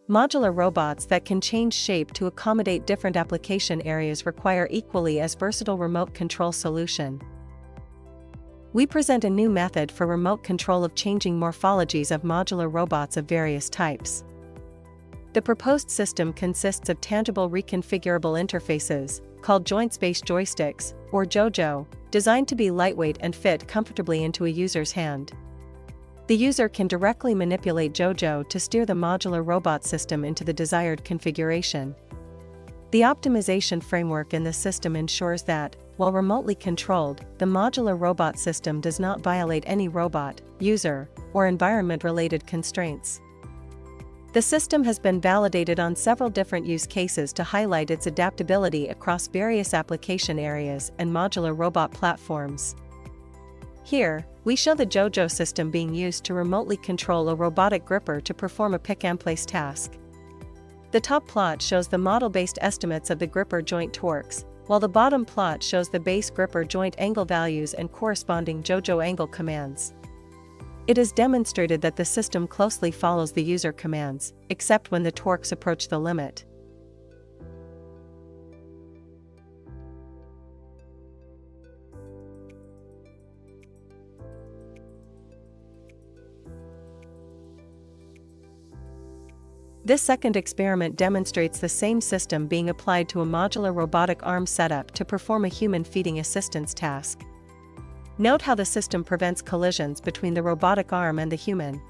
Modular robots that can change shape to accommodate different application areas require equally as versatile remote control solution. We present a new method for remote control of changing morphologies of modular robots of various types. The proposed system consists of tangible reconfigurable interfaces, called joint-based joysticks, or JoJo, designed to be lightweight and fit comfortably into a user's hand. The user can directly manipulate JoJo to steer the modular robot system into the desired configuration. The optimization framework in the system ensures that, while remotely controlled, the modular robot system does not violate any robot, user, or environment-related constraints. The system has been validated on several different use cases to highlight its adaptability across various application areas and modular robot platforms. Here, we show the JoJo system being used to remotely control a robotic gripper to perform a pick-and-place task. The top plot shows the model-based estimates of the gripper joint torques, while the bottom plot shows the base gripper joint angle values and corresponding JoJo angle commands. It is demonstrated that the system closely follows the user commands, except when the torques approach the limit. This second experiment demonstrates the same system being applied to a modular robotic arm setup to perform a human feeding assistance task. Note how the system prevents collisions between the robotic arm and the human.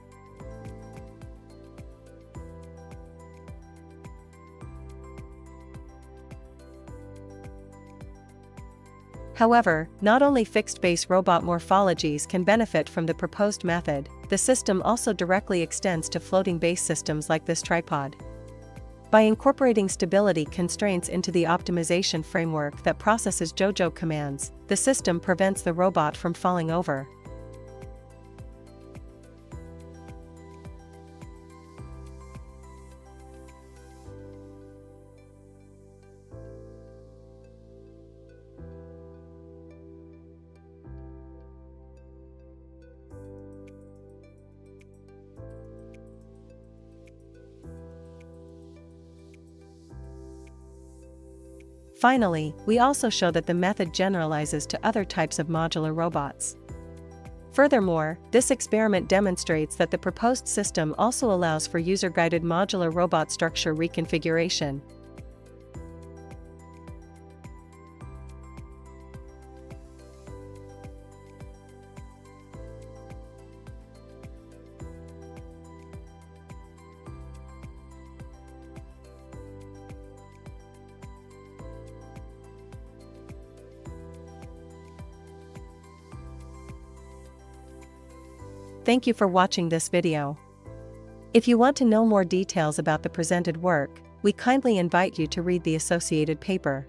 However, not only fixed-base robot morphologies can benefit from the proposed method, the system also directly extends to floating-base systems like this tripod. By incorporating stability constraints into the optimization framework that processes JoJo commands, the system prevents the robot from falling over. Finally, we also show that the method generalizes to other types of modular robots. Furthermore, this experiment demonstrates that the proposed system also allows for user-guided modular robot structure reconfiguration. Thank you for watching this video. If you want to know more details about the presented work, we kindly invite you to read the associated paper.